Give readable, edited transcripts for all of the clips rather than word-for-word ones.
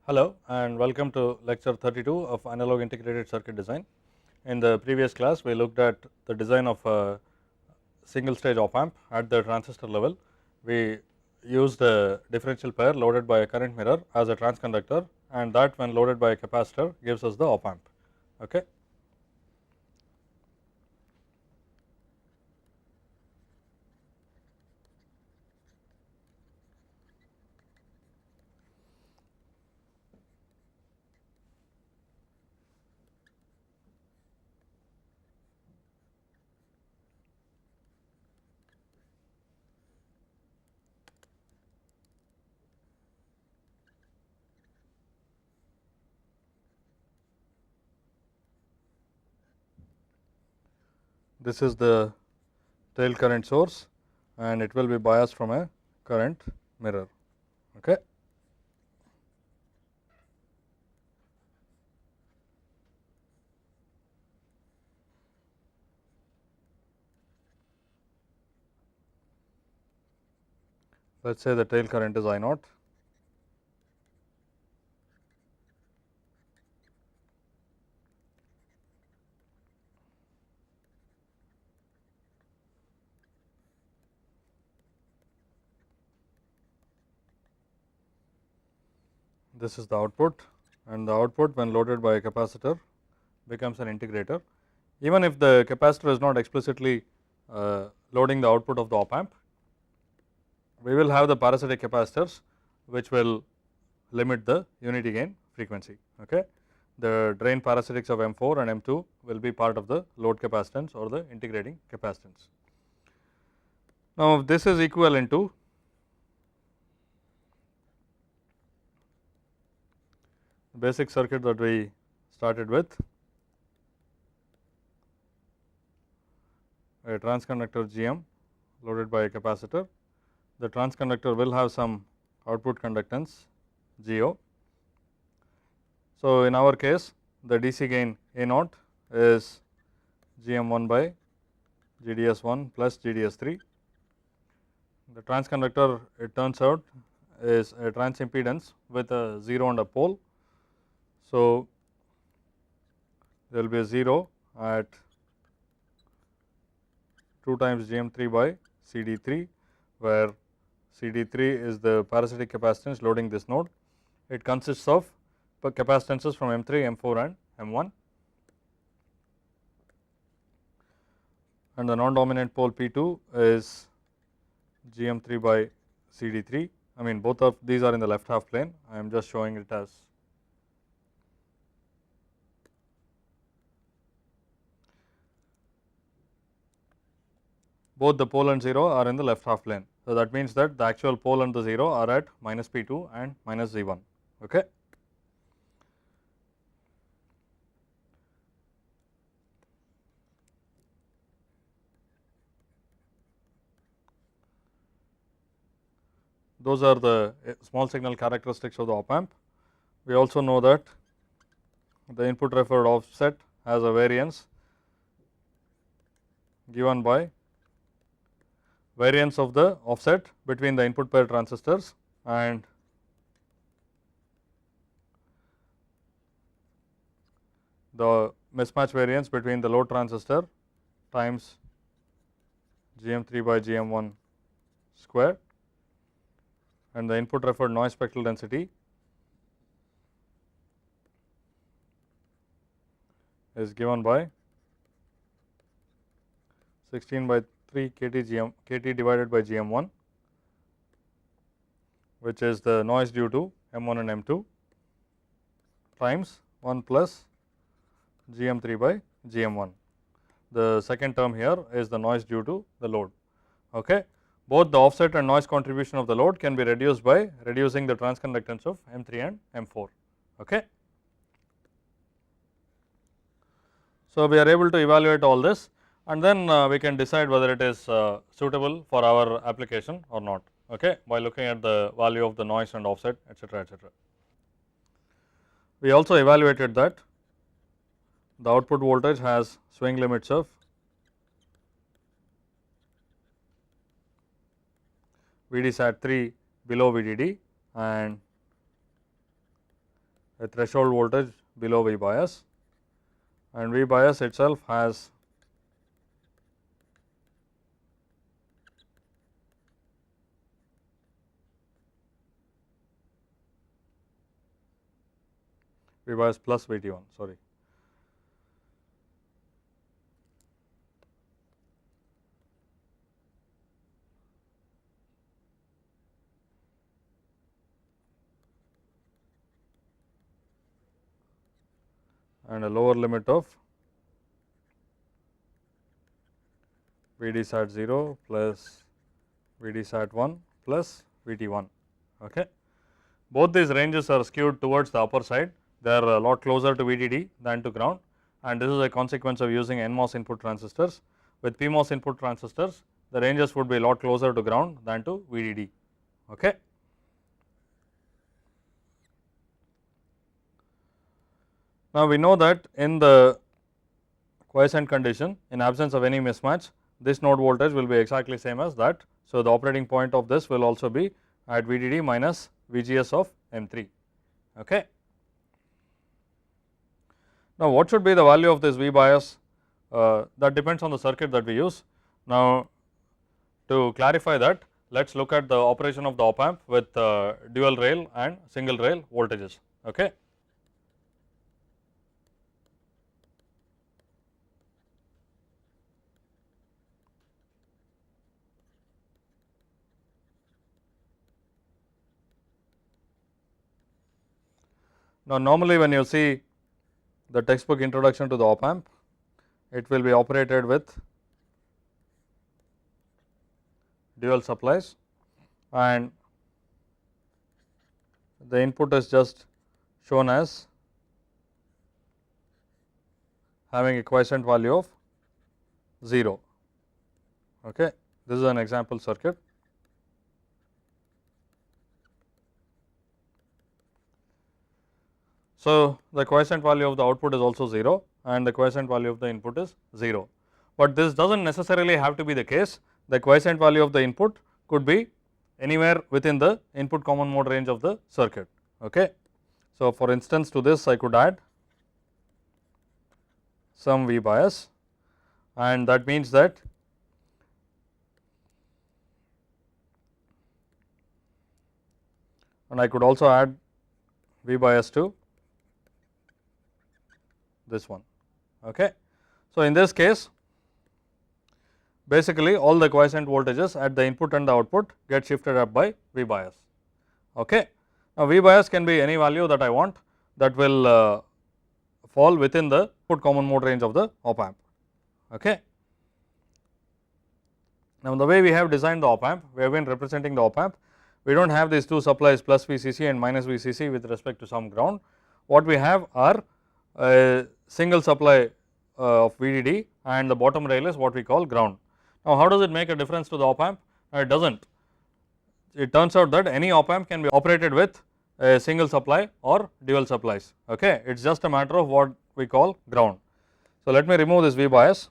Hello and welcome to lecture 32 of analog integrated circuit design. In the previous class we looked at the design of a single stage op amp at the transistor level. We used a differential pair loaded by a current mirror as a transconductor, and that when loaded by a capacitor gives us the op amp. Okay. This is the tail current source and it will be biased from a current mirror. Okay. Let us say the tail current is I naught. This is the output, and the output when loaded by a capacitor becomes an integrator. Even if the capacitor is not explicitly loading the output of the op amp, we will have the parasitic capacitors which will limit the unity gain frequency. Okay. The drain parasitics of M4 and M2 will be part of the load capacitance or the integrating capacitance. Now, this is equivalent to the basic circuit that we started with, a transconductor GM loaded by a capacitor. The transconductor will have some output conductance GO. So, in our case the DC gain A naught is GM1 by GDS1 plus GDS3. The transconductor, it turns out, is a transimpedance with a 0 and a pole. So, there will be a 0 at 2 times GM3 by CD3, where CD3 is the parasitic capacitance loading this node. It consists of capacitances from M3, M4 and M1, and the non-dominant pole P2 is GM3 by CD3. I mean, both of these are in the left half plane. I am just showing it as both the pole and 0 are in the left half plane. So, that means that the actual pole and the 0 are at minus P2 and minus Z1. Okay. Those are the small signal characteristics of the op amp. We also know that the input referred offset has a variance given by variance of the offset between the input pair transistors and the mismatch variance between the load transistor times GM3 by GM1 square, and the input referred noise spectral density is given by 16 by 3 KT divided by GM1, which is the noise due to M1 and M2 times 1 plus GM3 by GM1. The second term here is the noise due to the load. Okay. Both the offset and noise contribution of the load can be reduced by reducing the transconductance of M3 and M4. Okay. So, we are able to evaluate all this, and then we can decide whether it is suitable for our application or not, okay, by looking at the value of the noise and offset, etc., etc. We also evaluated that the output voltage has swing limits of VD sat 3 below VDD and a threshold voltage below V bias, and V bias itself has V bias plus VT1, sorry. And a lower limit of VD sat 0 plus VD sat 1 plus VT1. Okay. Both these ranges are skewed towards the upper side, they are a lot closer to VDD than to ground, and this is a consequence of using NMOS input transistors. With PMOS input transistors, the ranges would be a lot closer to ground than to VDD. Okay. Now, we know that in the quiescent condition, in absence of any mismatch, this node voltage will be exactly same as that. So, the operating point of this will also be at VDD minus VGS of M3. Okay. Now, what should be the value of this V bias? That depends on the circuit that we use. Now, to clarify that, let us look at the operation of the op amp with dual rail and single rail voltages. Okay. Now, normally when you see the textbook introduction to the op amp, it will be operated with dual supplies, and the input is just shown as having a quiescent value of 0. Okay. This is an example circuit. So, the quiescent value of the output is also 0 and the quiescent value of the input is 0, but this does not necessarily have to be the case. The quiescent value of the input could be anywhere within the input common mode range of the circuit. Okay. So, for instance, to this I could add some V bias, and that means that and I could also add V bias to this one. Okay. So, in this case basically all the quiescent voltages at the input and the output get shifted up by V bias. Okay. Now, V bias can be any value that I want that will fall within the input common mode range of the op amp. Okay. Now, the way we have designed the op amp, we have been representing the op amp, we do not have these two supplies plus VCC and minus VCC with respect to some ground. What we have are a single supply of VDD and the bottom rail is what we call ground. Now, how does it make a difference to the op amp? It does not. It turns out that any op amp can be operated with a single supply or dual supplies. Okay. It is just a matter of what we call ground. So, let me remove this V bias.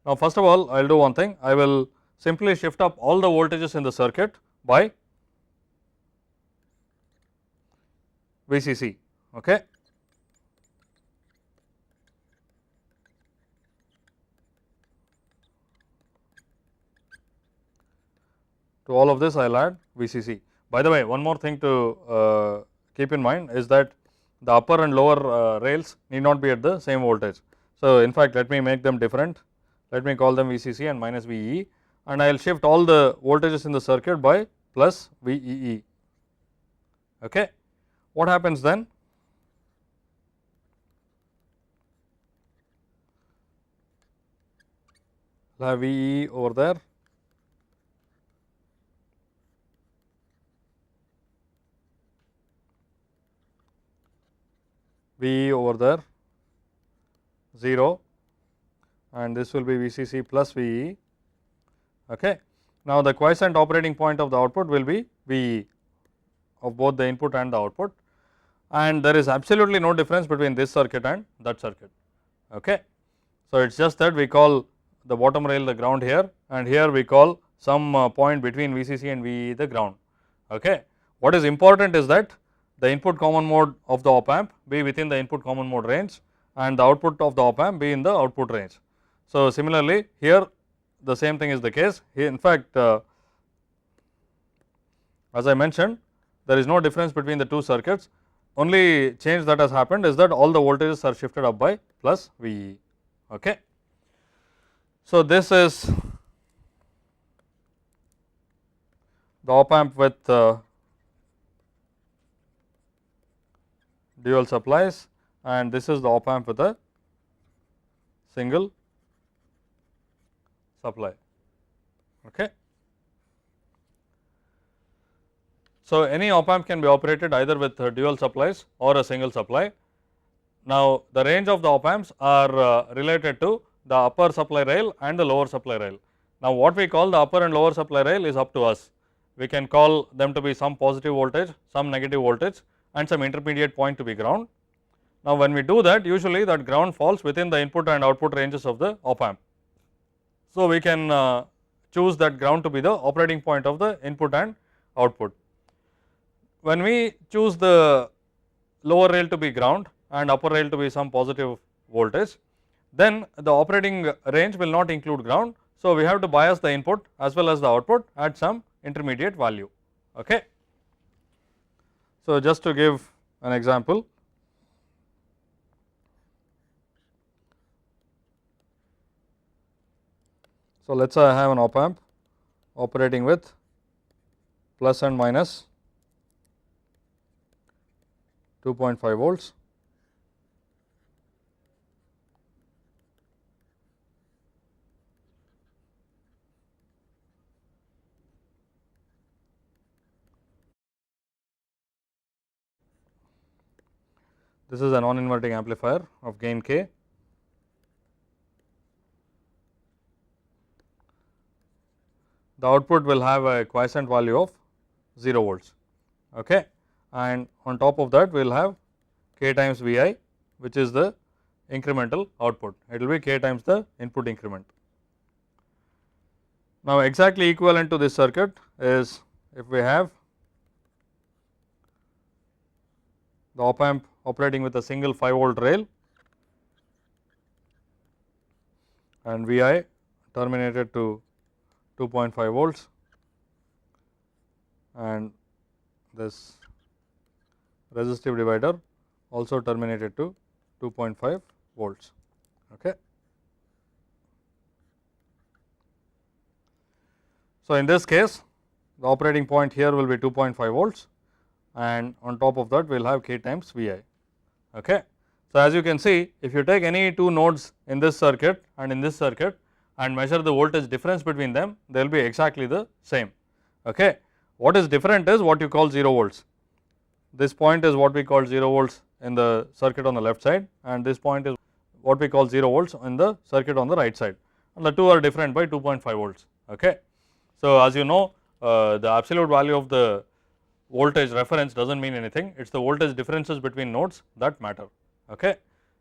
Now, first of all I will do one thing, I will simply shift up all the voltages in the circuit by VCC. Okay. To all of this I will add VCC. By the way, one more thing to keep in mind is that the upper and lower rails need not be at the same voltage. So, in fact, let me make them different, let me call them VCC and minus VEE, and I will shift all the voltages in the circuit by plus VEE. Okay. What happens then? I will have VEE over there, VE over there 0, and this will be VCC plus VE. Okay. Now, the quiescent operating point of the output will be VE of both the input and the output, and there is absolutely no difference between this circuit and that circuit. Okay. So, it is just that we call the bottom rail the ground here, and here we call some point between VCC and VE the ground. Okay. What is important is that the input common mode of the op amp be within the input common mode range and the output of the op amp be in the output range. So, similarly, here the same thing is the case. Here in fact, as I mentioned, there is no difference between the two circuits, only change that has happened is that all the voltages are shifted up by plus VE. Okay. So, this is the op amp with dual supplies, and this is the op amp with a single supply. Okay. So, any op amp can be operated either with dual supplies or a single supply. Now, the range of the op amps are related to the upper supply rail and the lower supply rail. Now, what we call the upper and lower supply rail is up to us. We can call them to be some positive voltage, some negative voltage, and some intermediate point to be ground. Now, when we do that, usually that ground falls within the input and output ranges of the op amp. So, we can choose that ground to be the operating point of the input and output. When we choose the lower rail to be ground and upper rail to be some positive voltage, then the operating range will not include ground. So, we have to bias the input as well as the output at some intermediate value. Okay. So, just to give an example, so let us say I have an op amp operating with plus and minus 2.5 volts. This is a non-inverting amplifier of gain k. The output will have a quiescent value of 0 volts. Okay. And on top of that, we will have k times Vi, which is the incremental output. It will be k times the input increment. Now, exactly equivalent to this circuit is if we have the op amp operating with a single 5 volt rail and Vi terminated to 2.5 volts and this resistive divider also terminated to 2.5 volts. Okay. So, in this case the operating point here will be 2.5 volts and on top of that we will have k times Vi. Okay. So, as you can see, if you take any two nodes in this circuit and in this circuit and measure the voltage difference between them, they will be exactly the same. Okay. What is different is what you call 0 volts. This point is what we call 0 volts in the circuit on the left side and this point is what we call 0 volts in the circuit on the right side, and the two are different by 2.5 volts. Okay. So, as you know, the absolute value of the voltage reference does not mean anything, it is the voltage differences between nodes that matter. Okay.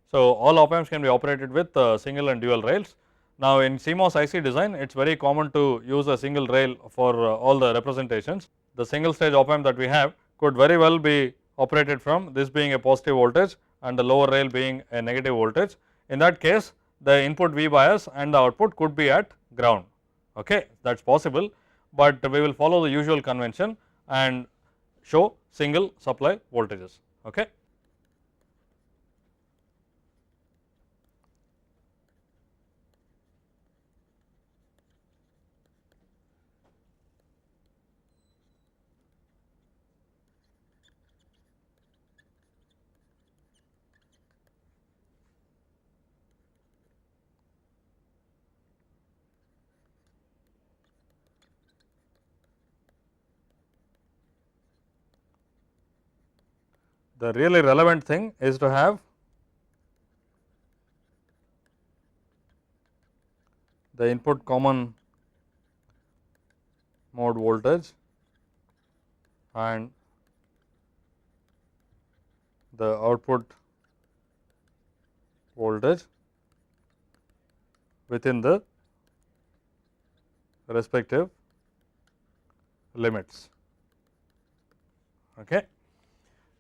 So, all op amps can be operated with single and dual rails. Now, in CMOS IC design, it is very common to use a single rail for all the representations. The single stage op amp that we have could very well be operated from this being a positive voltage and the lower rail being a negative voltage. In that case, the input V bias and the output could be at ground. Okay. That is possible, but we will follow the usual convention and show single supply voltages. Okay. The really relevant thing is to have the input common mode voltage and the output voltage within the respective limits. Okay.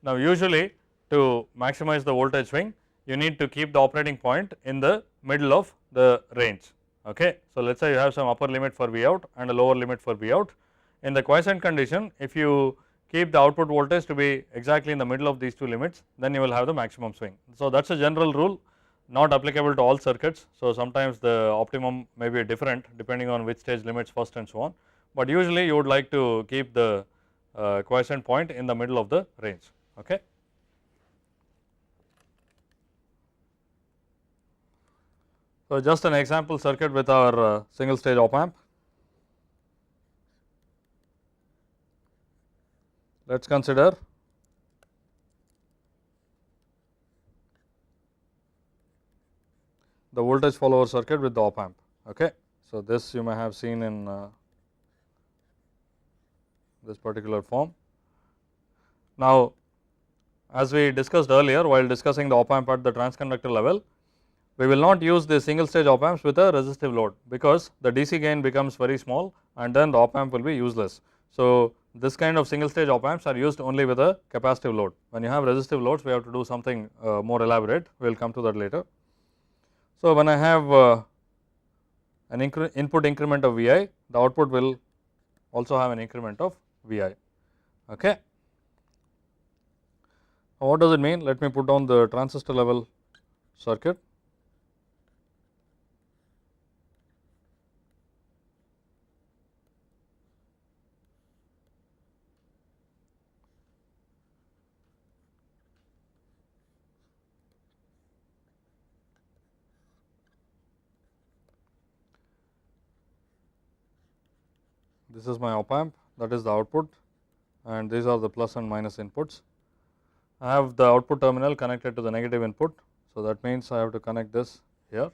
Now, usually to maximize the voltage swing, you need to keep the operating point in the middle of the range. Okay. So, let us say you have some upper limit for V out and a lower limit for V out. In the quiescent condition, if you keep the output voltage to be exactly in the middle of these two limits, then you will have the maximum swing. So, that is a general rule, not applicable to all circuits. So, sometimes the optimum may be different depending on which stage limits first and so on, but usually you would like to keep the quiescent point in the middle of the range. Okay. So, just an example circuit with our single stage op amp. Let us consider the voltage follower circuit with the op amp. Okay. So, this you may have seen in this particular form. Now, as we discussed earlier while discussing the op amp at the transconductor level, we will not use the single stage op amps with a resistive load, because the DC gain becomes very small and then the op amp will be useless. So, this kind of single stage op amps are used only with a capacitive load. When you have resistive loads, we have to do something more elaborate, we will come to that later. So, when I have an input increment of Vi, the output will also have an increment of Vi. Okay. Now, what does it mean? Let me put down the transistor level circuit. This is my op amp, that is the output, and these are the plus and minus inputs. I have the output terminal connected to the negative input. So, that means I have to connect this here.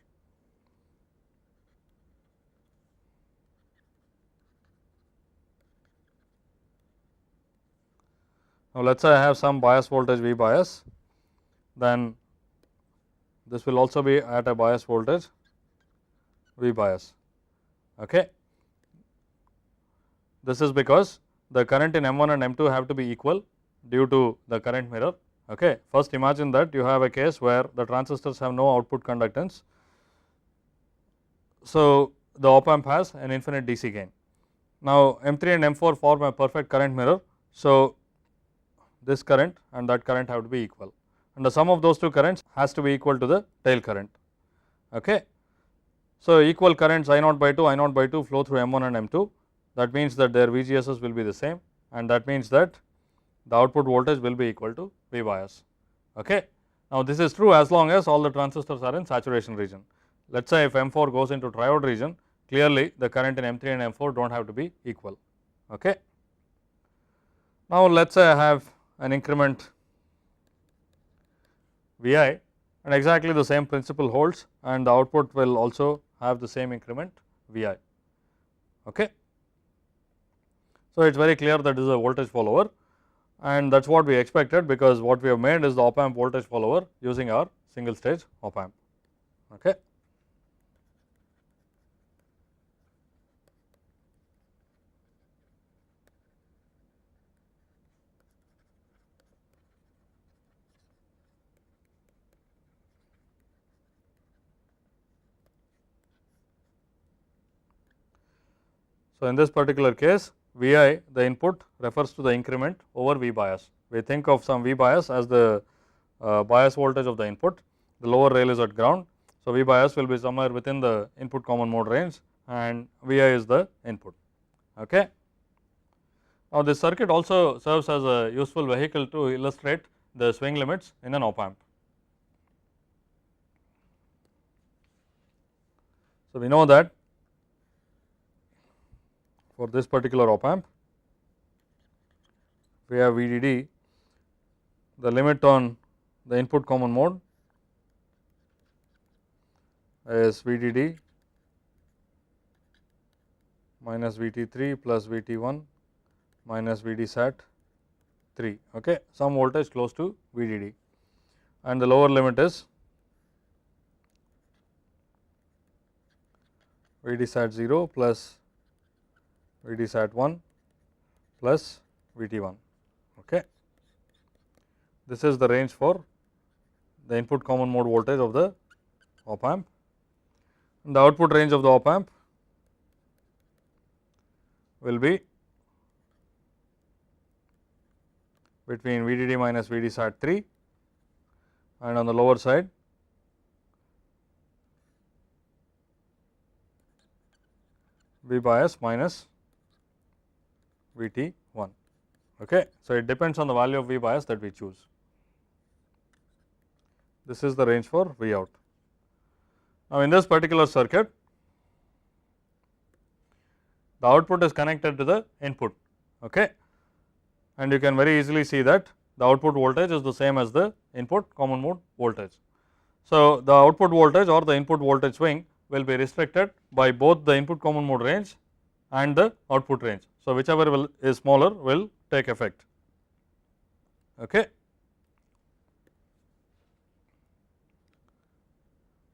Now, let us say I have some bias voltage V bias, then this will also be at a bias voltage V bias. Okay. This is because the current in M1 and M2 have to be equal due to the current mirror. Okay. First, imagine that you have a case where the transistors have no output conductance. So, the op amp has an infinite DC gain. Now, M3 and M4 form a perfect current mirror. So, this current and that current have to be equal, and the sum of those two currents has to be equal to the tail current. Okay. So, equal currents I 0 by 2, I 0 by 2 flow through M1 and M2. That means that their VGSs will be the same, and that means that the output voltage will be equal to V bias. Okay. Now, this is true as long as all the transistors are in saturation region. Let us say if M4 goes into triode region, clearly the current in M3 and M4 do not have to be equal. Okay. Now, let us say I have an increment Vi, and exactly the same principle holds, and the output will also have the same increment Vi. Okay. So, it is very clear that this is a voltage follower, and that is what we expected, because what we have made is the op amp voltage follower using our single stage op amp. Okay. So, in this particular case, Vi, the input, refers to the increment over V bias. We think of some V bias as the bias voltage of the input, the lower rail is at ground. So, V bias will be somewhere within the input common mode range, and Vi is the input. Okay. Now, this circuit also serves as a useful vehicle to illustrate the swing limits in an op amp. So, we know that for this particular op amp, we have VDD, the limit on the input common mode is VDD minus VT3 plus VT1 minus VD sat 3, okay, some voltage close to VDD, and the lower limit is VD sat 0 plus VD sat 1 plus VT1. Okay. this is the range for the input common mode voltage of the op amp, and the output range of the op amp will be between VDD minus VD sat 3 and on the lower side V bias minus VT 1. Okay. So, it depends on the value of V bias that we choose. This is the range for V out. Now, in this particular circuit, the output is connected to the input, okay, and you can very easily see that the output voltage is the same as the input common mode voltage. So, the output voltage or the input voltage swing will be restricted by both the input common mode range and the output range. So, whichever is smaller will take effect. Okay.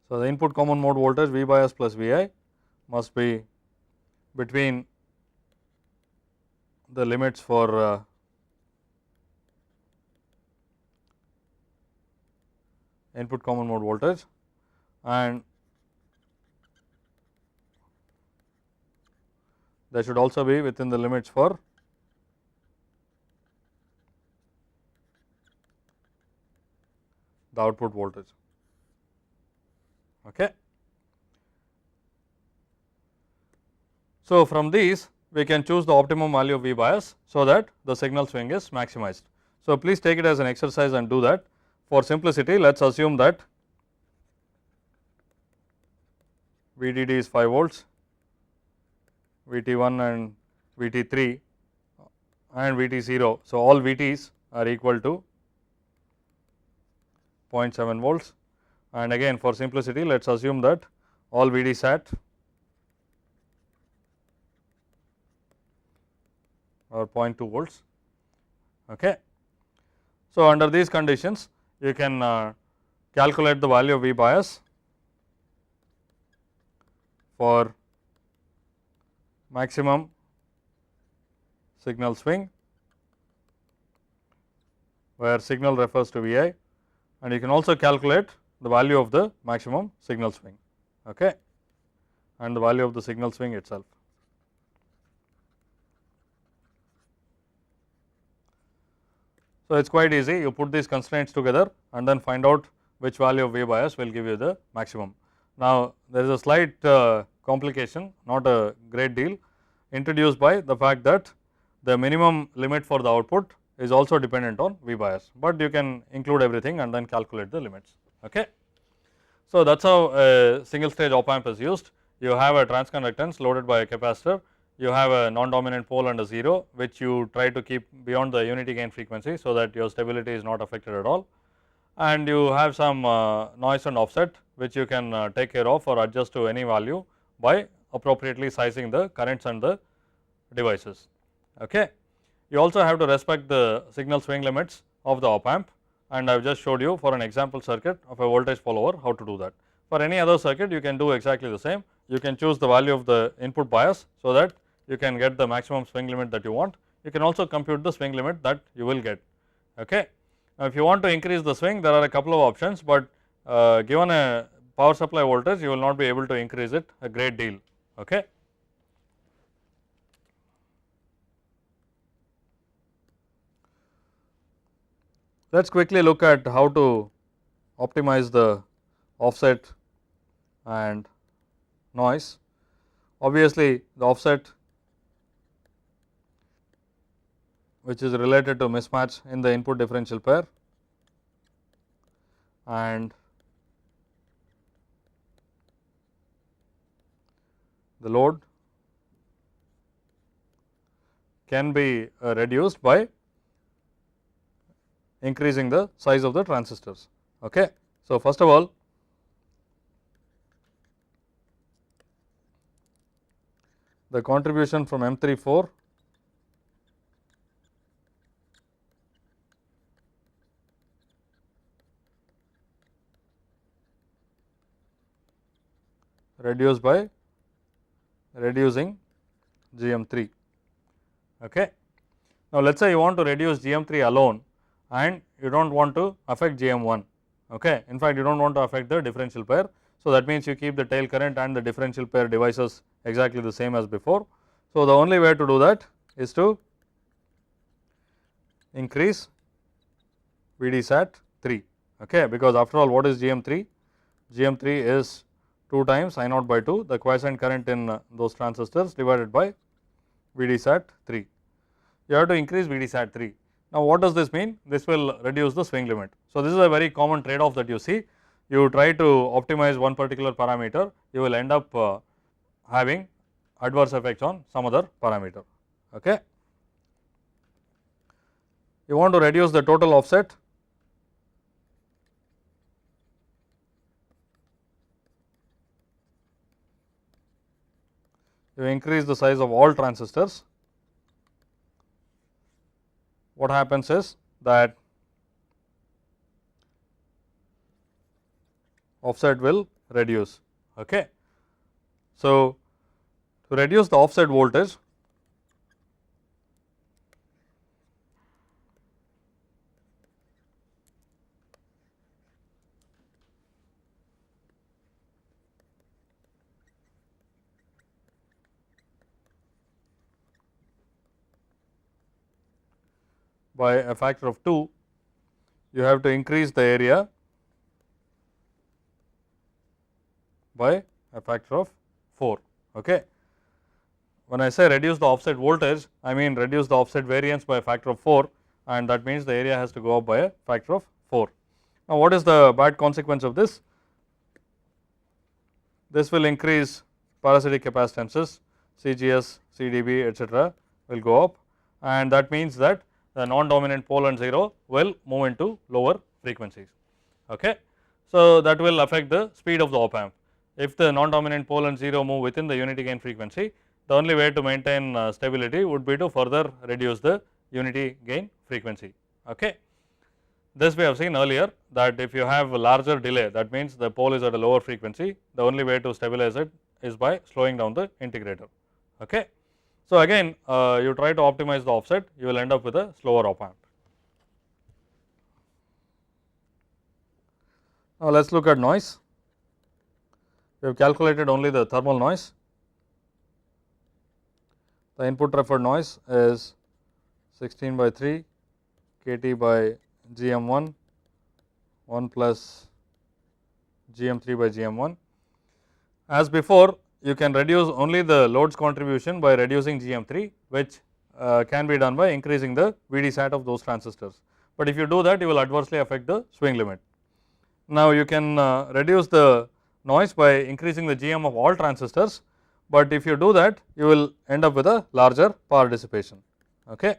So, the input common mode voltage V bias plus Vi must be between the limits for input common mode voltage and they should also be within the limits for the output voltage. Okay. So, from these we can choose the optimum value of V bias, so that the signal swing is maximized. So, please take it as an exercise and do that. For simplicity, let us assume that VDD is 5 volts, VT 1 and VT 3 and VT 0. So, all VTs are equal to 0.7 volts, and again for simplicity let us assume that all VD sat or 0.2 volts. Okay. So, under these conditions you can calculate the value of V bias for maximum signal swing, where signal refers to Vi, and you can also calculate the value of the maximum signal swing, okay, and the value of the signal swing itself. So, it is quite easy, you put these constraints together and then find out which value of V bias will give you the maximum. Now, there is a slight complication, not a great deal, introduced by the fact that the minimum limit for the output is also dependent on V bias, but you can include everything and then calculate the limits. Okay. So, that is how a single stage op amp is used. You have a transconductance loaded by a capacitor, you have a non-dominant pole and a 0, which you try to keep beyond the unity gain frequency, so that your stability is not affected at all, and you have some noise and offset, which you can take care of or adjust to any value by appropriately sizing the currents and the devices. Okay. You also have to respect the signal swing limits of the op amp, and I have just showed you for an example circuit of a voltage follower how to do that. For any other circuit you can do exactly the same. You can choose the value of the input bias, so that you can get the maximum swing limit that you want. You can also compute the swing limit that you will get. Okay. Now, if you want to increase the swing, there are a couple of options, but given a power supply voltage you will not be able to increase it a great deal. Okay. Let us quickly look at how to optimize the offset and noise. Obviously, the offset, which is related to mismatch in the input differential pair, and the load can be reduced by increasing the size of the transistors. Okay. So, first of all, the contribution from M34 reduced by reducing GM3. Okay. Now, let us say you want to reduce GM3 alone, and you do not want to affect GM1. Okay. In fact, you do not want to affect the differential pair. So, that means you keep the tail current and the differential pair devices exactly the same as before. So, the only way to do that is to increase VD-SAT 3, okay, because after all what is GM3? GM3 is 2 times I naught by 2, the quiescent current in those transistors divided by VD-SAT 3. You have to increase VD-SAT 3. Now, what does this mean? This will reduce the swing limit. So, this is a very common trade off that you see. You try to optimize one particular parameter, you will end up having adverse effects on some other parameter. Okay. You want to reduce the total offset, you increase the size of all transistors. What happens is that offset will reduce. Okay. So, to reduce the offset voltage, by a factor of 2, you have to increase the area by a factor of 4. Okay. When I say reduce the offset voltage, I mean reduce the offset variance by a factor of 4, and that means the area has to go up by a factor of 4. Now, what is the bad consequence of this? This will increase parasitic capacitances, CGS, CDB, etc. will go up, and that means that the non-dominant pole and 0 will move into lower frequencies. Okay. So, that will affect the speed of the op amp. If the non-dominant pole and 0 move within the unity gain frequency, the only way to maintain stability would be to further reduce the unity gain frequency. Okay. This we have seen earlier, that if you have a larger delay, that means the pole is at a lower frequency, the only way to stabilize it is by slowing down the integrator. Okay. So, again you try to optimize the offset, you will end up with a slower op amp. Now, let us look at noise. We have calculated only the thermal noise. The input referred noise is 16 by 3 kT by GM1 1 plus GM3 by GM1. As before, you can reduce only the loads contribution by reducing GM3, which can be done by increasing the VD-SAT of those transistors. But if you do that, you will adversely affect the swing limit. Now, you can reduce the noise by increasing the GM of all transistors, but if you do that, you will end up with a larger power dissipation. Okay.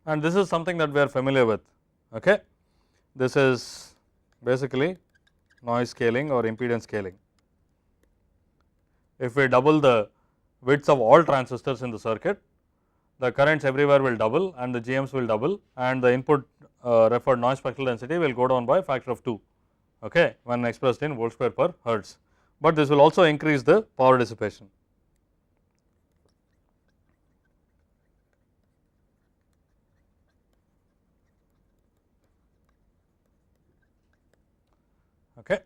And this is something that we are familiar with. Okay. This is basically noise scaling or impedance scaling. If we double the widths of all transistors in the circuit, the currents everywhere will double and the GMs will double, and the input referred noise spectral density will go down by a factor of 2, okay, when expressed in volt square per hertz. But this will also increase the power dissipation. Okay.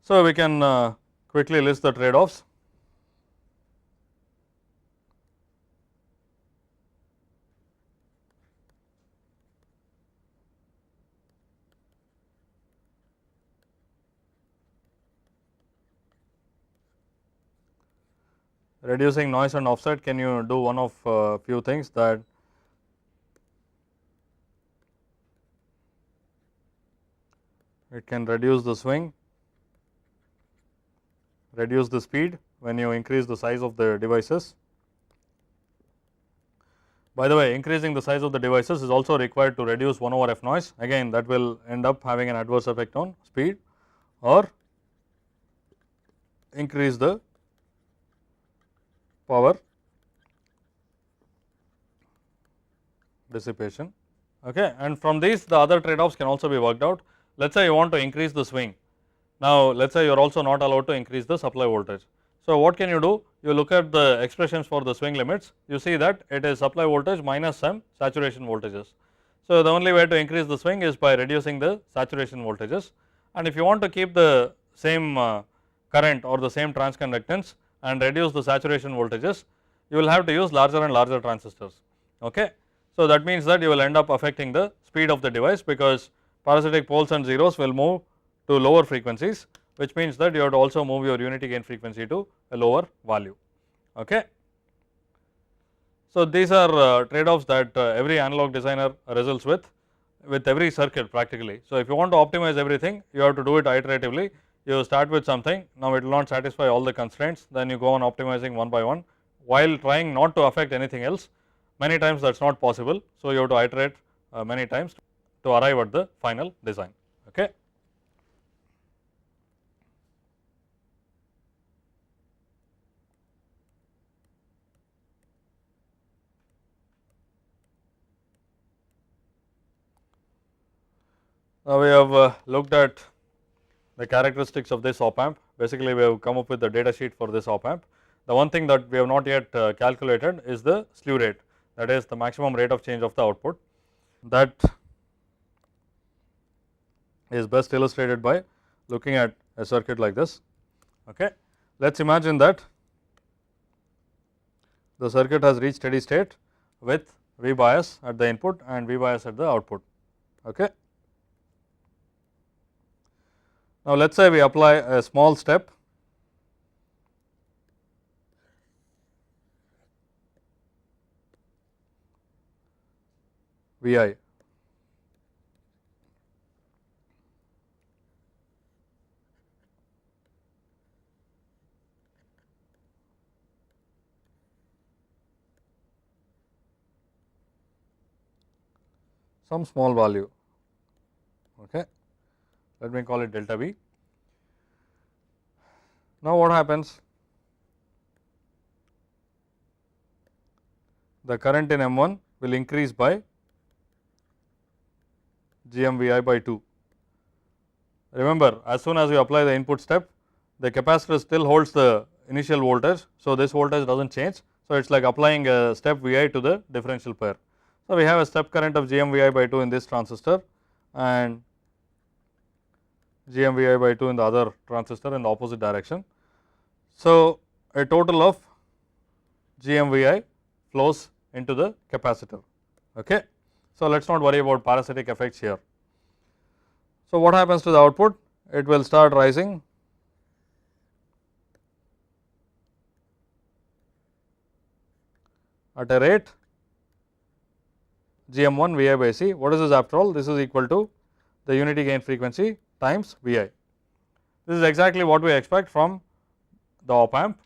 So, we can quickly list the trade offs. Reducing noise and offset, can you do one of few things that it can reduce the swing, reduce the speed when you increase the size of the devices. By the way, increasing the size of the devices is also required to reduce 1 over f noise, again that will end up having an adverse effect on speed or increase the power dissipation. Okay. And from these the other trade offs can also be worked out. Let us say you want to increase the swing. Now, let us say you are also not allowed to increase the supply voltage. So, what can you do? You look at the expressions for the swing limits, you see that it is supply voltage minus some saturation voltages. So, the only way to increase the swing is by reducing the saturation voltages, and if you want to keep the same current or the same transconductance and reduce the saturation voltages, you will have to use larger and larger transistors. Okay. So, that means that you will end up affecting the speed of the device, because parasitic poles and zeros will move to lower frequencies, which means that you have to also move your unity gain frequency to a lower value. Okay. So, these are trade offs that every analog designer wrestles with every circuit practically. So, if you want to optimize everything, you have to do it iteratively. You start with something, now it will not satisfy all the constraints, then you go on optimizing one by one while trying not to affect anything else. Many times that is not possible. So, you have to iterate many times to arrive at the final design. Okay. Now, we have looked at the characteristics of this op amp. Basically, we have come up with the data sheet for this op amp. The one thing that we have not yet calculated is the slew rate, that is the maximum rate of change of the output. That is best illustrated by looking at a circuit like this. Okay. Let us imagine that the circuit has reached steady state with V bias at the input and V bias at the output. Okay. Now, let us say we apply a small step Vi. Some small value. Okay. Let me call it delta V. Now, what happens? The current in M1 will increase by GMVI by 2. Remember, as soon as you apply the input step, the capacitor still holds the initial voltage. So, this voltage does not change. So, it is like applying a step Vi to the differential pair. So, we have a step current of GMVI by 2 in this transistor and GMVI by 2 in the other transistor in the opposite direction. So, a total of GMVI flows into the capacitor. Okay. So, let us not worry about parasitic effects here. So, what happens to the output? It will start rising at a rate GM1 Vi by C. What is this after all? This is equal to the unity gain frequency times Vi. This is exactly what we expect from the op amp.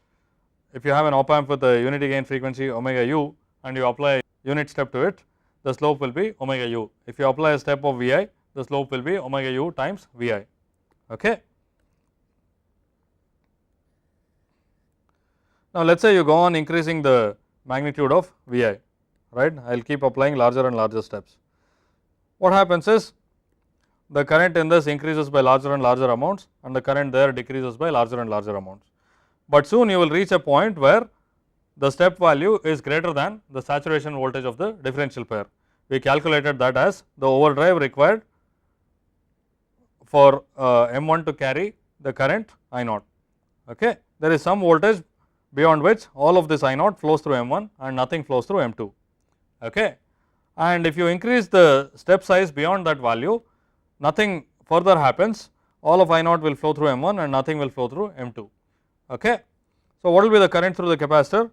If you have an op amp with a unity gain frequency omega u and you apply a unit step to it, the slope will be omega u. If you apply a step of Vi, the slope will be omega u times Vi. Okay. Now, let us say you go on increasing the magnitude of Vi, right. I will keep applying larger and larger steps. What happens is the current in this increases by larger and larger amounts and the current there decreases by larger and larger amounts. But soon you will reach a point where the step value is greater than the saturation voltage of the differential pair. We calculated that as the overdrive required for M1 to carry the current I naught. Okay. There is some voltage beyond which all of this I naught flows through M1 and nothing flows through M2. Okay. And if you increase the step size beyond that value, nothing further happens, all of I naught will flow through M1 and nothing will flow through M2. Okay. So, what will be the current through the capacitor?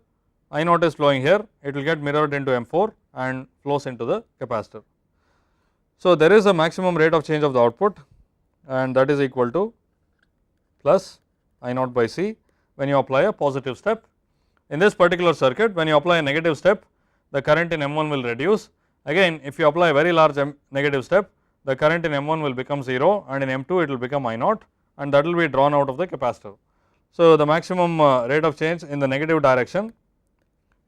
I naught is flowing here, it will get mirrored into M4 and flows into the capacitor. So, there is a maximum rate of change of the output and that is equal to plus I naught by C when you apply a positive step. In this particular circuit, when you apply a negative step, the current in M1 will reduce. Again, if you apply a very large negative step, the current in M1 will become 0 and in M2 it will become I naught, and that will be drawn out of the capacitor. So, the maximum rate of change in the negative direction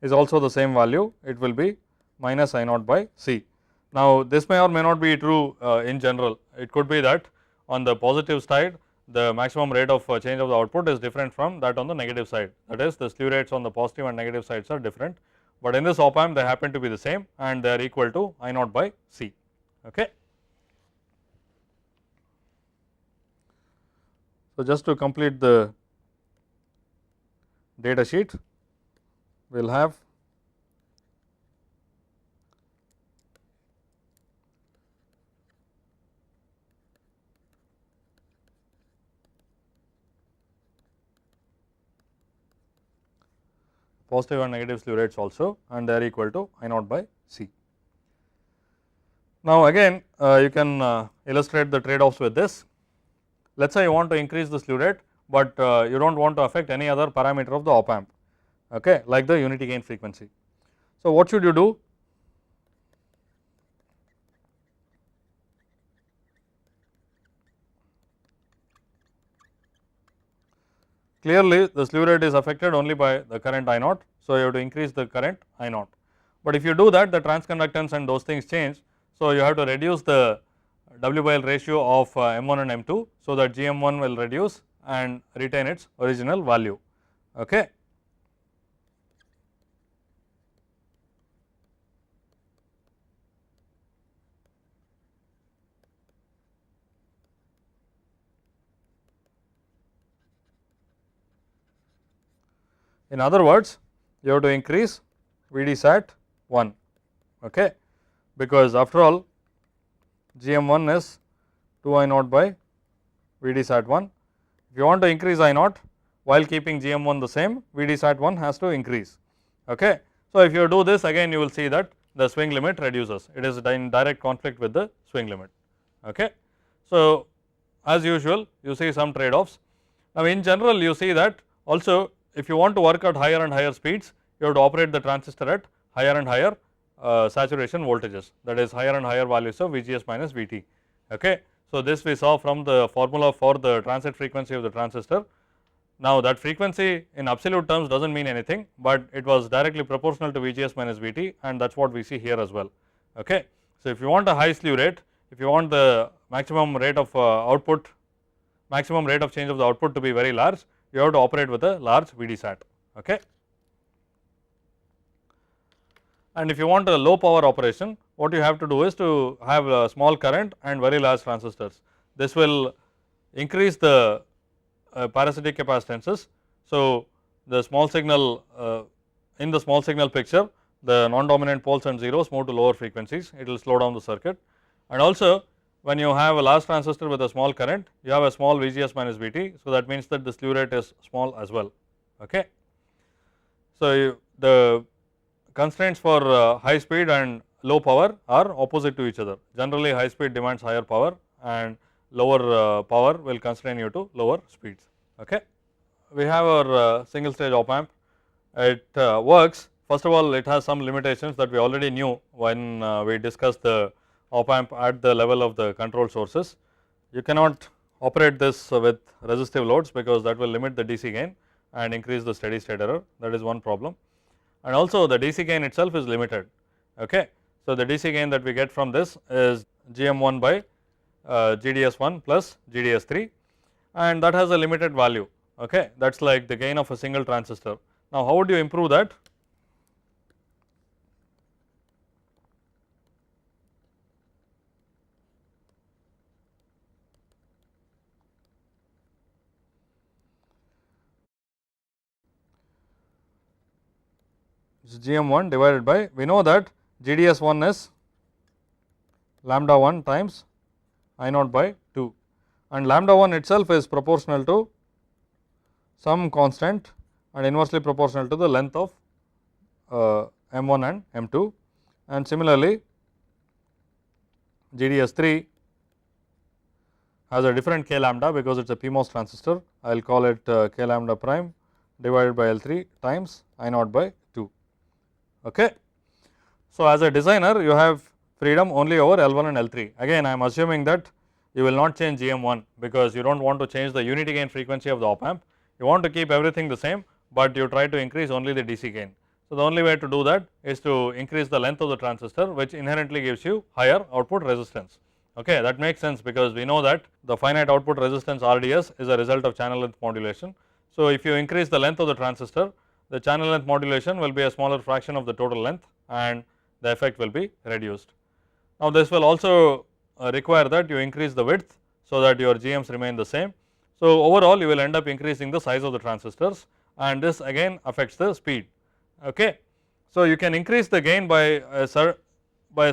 is also the same value, it will be minus I naught by C. Now, this may or may not be true in general, it could be that on the positive side the maximum rate of change of the output is different from that on the negative side, that is the slew rates on the positive and negative sides are different, but in this op amp they happen to be the same and they are equal to I naught by C. Okay. So, just to complete the data sheet, we will have positive and negative slew rates also and they are equal to I naught by C. Now, again you can illustrate the trade offs with this. Let us say you want to increase the slew rate, but you do not want to affect any other parameter of the op amp, okay, like the unity gain frequency. So, what should you do? Clearly, the slew rate is affected only by the current I naught. So, you have to increase the current I naught, but if you do that the transconductance and those things change. So, you have to reduce the W by L ratio of M1 and M2, so that GM1 will reduce and retain its original value. Okay. In other words, you have to increase Vd sat 1, okay, because after all GM1 is 2 I naught by Vd sat 1. If you want to increase I naught while keeping GM1 the same, Vd sat 1 has to increase. Okay. So, if you do this, again you will see that the swing limit reduces, it is in direct conflict with the swing limit. Okay. So, as usual you see some trade offs. Now, in general you see that also if you want to work at higher and higher speeds, you have to operate the transistor at higher and higher saturation voltages, that is higher and higher values of VGS minus VT. Okay. So, this we saw from the formula for the transit frequency of the transistor. Now, that frequency in absolute terms does not mean anything, but it was directly proportional to VGS minus VT and that is what we see here as well. Okay. So, if you want a high slew rate, if you want the maximum rate of output, maximum rate of change of the output to be very large, you have to operate with a large Vd sat. Okay. And if you want a low power operation, what you have to do is to have a small current and very large transistors. This will increase the parasitic capacitances. So, the small signal in the small signal picture, the non-dominant poles and zeros move to lower frequencies, it will slow down the circuit. And also when you have a large transistor with a small current, you have a small VGS minus VT. So, that means that the slew rate is small as well. Okay. So, the constraints for high speed and low power are opposite to each other. Generally high speed demands higher power and lower power will constrain you to lower speeds. Okay. We have our single stage op amp, it works. First of all, it has some limitations that we already knew when we discussed the op amp at the level of the control sources. You cannot operate this with resistive loads because that will limit the DC gain and increase the steady state error, that is one problem. And also the DC gain itself is limited. Okay. So, the DC gain that we get from this is GM1 by GDS1 plus GDS3 and that has a limited value. Okay. That is like the gain of a single transistor. Now, how would you improve that? GM1 divided by, we know that GDS1 is lambda 1 times I naught by 2 and lambda 1 itself is proportional to some constant and inversely proportional to the length of M1 and M2, and similarly GDS3 has a different k lambda because it is a PMOS transistor. I will call it k lambda prime divided by L3 times I naught by 2. Okay. So, as a designer you have freedom only over L1 and L3. Again I am assuming that you will not change GM1 because you do not want to change the unity gain frequency of the op amp. You want to keep everything the same, but you try to increase only the DC gain. So, the only way to do that is to increase the length of the transistor, which inherently gives you higher output resistance. Okay, that makes sense because we know that the finite output resistance RDS is a result of channel length modulation. So, if you increase the length of the transistor, the channel length modulation will be a smaller fraction of the total length and the effect will be reduced. Now, this will also require that you increase the width, so that your GMs remain the same. So, overall you will end up increasing the size of the transistors and this again affects the speed. Okay. So, you can increase the gain by a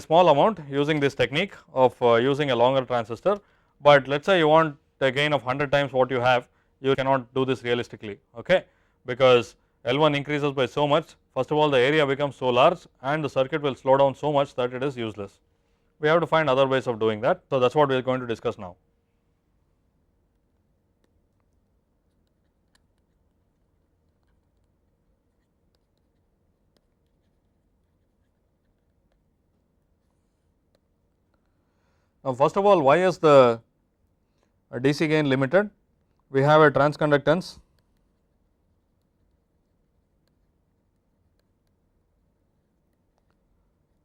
small amount using this technique of using a longer transistor, but let us say you want a gain of 100 times what you have, you cannot do this realistically, okay, because L1 increases by so much. First of all, the area becomes so large and the circuit will slow down so much that it is useless. We have to find other ways of doing that. So, that is what we are going to discuss now. Now, first of all, why is the DC gain limited? We have a transconductance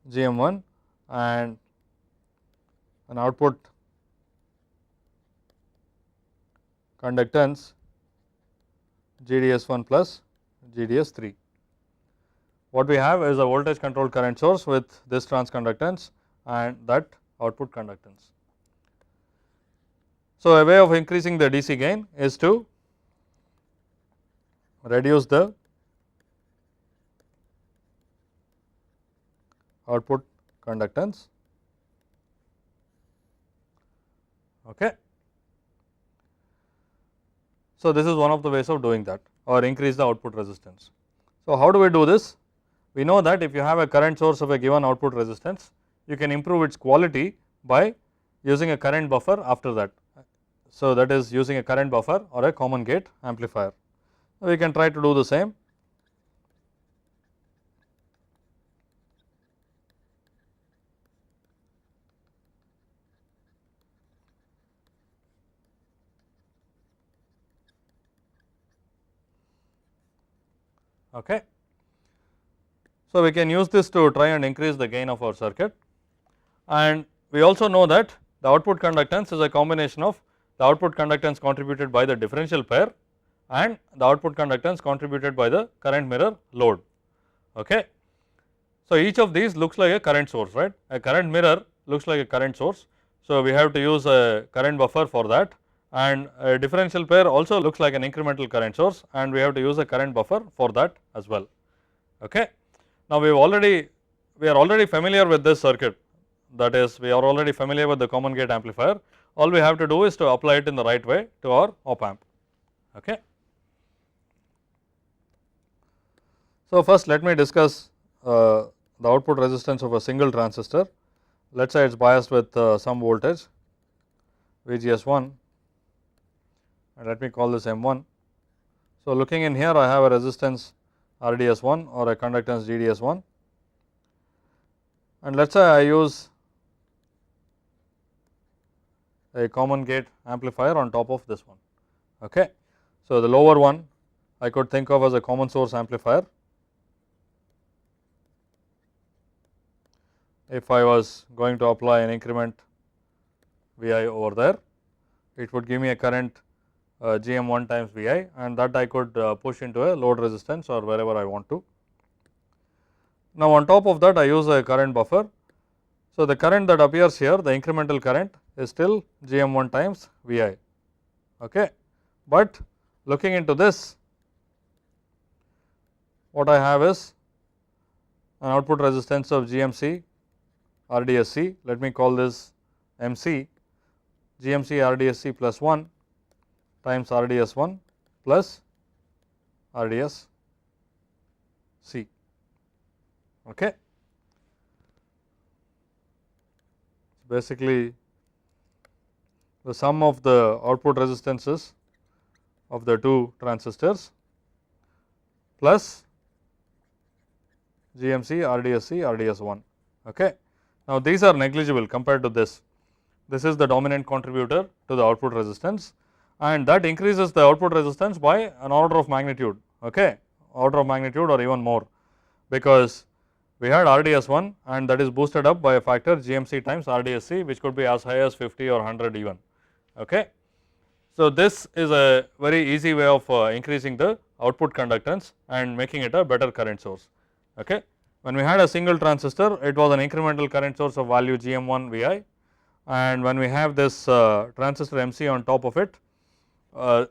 GM1 and an output conductance GDS1 plus GDS3. What we have is a voltage controlled current source with this transconductance and that output conductance. So, a way of increasing the DC gain is to reduce the output conductance. Okay. So, this is one of the ways of doing that or increase the output resistance. So, how do we do this? We know that if you have a current source of a given output resistance, you can improve its quality by using a current buffer after that. So, that is using a current buffer or a common gate amplifier. We can try to do the same. Okay. So, we can use this to try and increase the gain of our circuit, and we also know that the output conductance is a combination of the output conductance contributed by the differential pair and the output conductance contributed by the current mirror load. Okay. So, each of these looks like a current source, right. A current mirror looks like a current source. So, we have to use a current buffer for that, and a differential pair also looks like an incremental current source and we have to use a current buffer for that as well. Okay. Now, we are already familiar with this circuit, that is we are already familiar with the common gate amplifier. All we have to do is to apply it in the right way to our op amp. Okay. So, first let me discuss the output resistance of a single transistor. Let us say it is biased with some voltage VGS1 and let me call this M1. So, looking in here I have a resistance RDS1 or a conductance GDS1 and let us say I use a common gate amplifier on top of this one. Okay. So, the lower one I could think of as a common source amplifier. If I was going to apply an increment Vi over there, it would give me a current GM1 times Vi and that I could push into a load resistance or wherever I want to. Now, on top of that I use a current buffer. So, the current that appears here, the incremental current is still GM1 times Vi. Okay. But looking into this, what I have is an output resistance of GMC RDSC, let me call this MC, GMC RDSC plus 1 times RDS1 plus RDSC. Okay. Basically, the sum of the output resistances of the two transistors plus GMC, RDSC, RDS1. Okay. Now, these are negligible compared to this. This is the dominant contributor to the output resistance, and that increases the output resistance by an order of magnitude, okay, order of magnitude or even more, because we had RDS1 and that is boosted up by a factor GMC times RDSC, which could be as high as 50 or 100 even. Okay. So, this is a very easy way of increasing the output conductance and making it a better current source. Okay. When we had a single transistor, it was an incremental current source of value GM1 Vi, and when we have this transistor MC on top of it,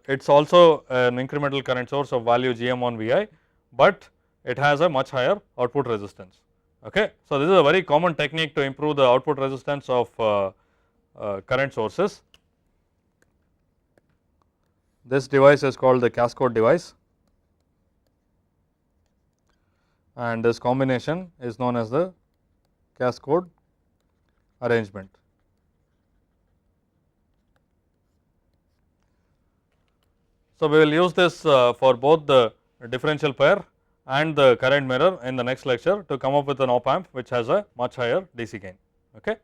it is also an incremental current source of value GM1 Vi, but it has a much higher output resistance. Okay. So, this is a very common technique to improve the output resistance of current sources. This device is called the cascode device, and this combination is known as the cascode arrangement. So, we will use this for both the differential pair and the current mirror in the next lecture to come up with an op amp which has a much higher DC gain. Okay.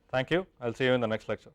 Thank you. I will see you in the next lecture.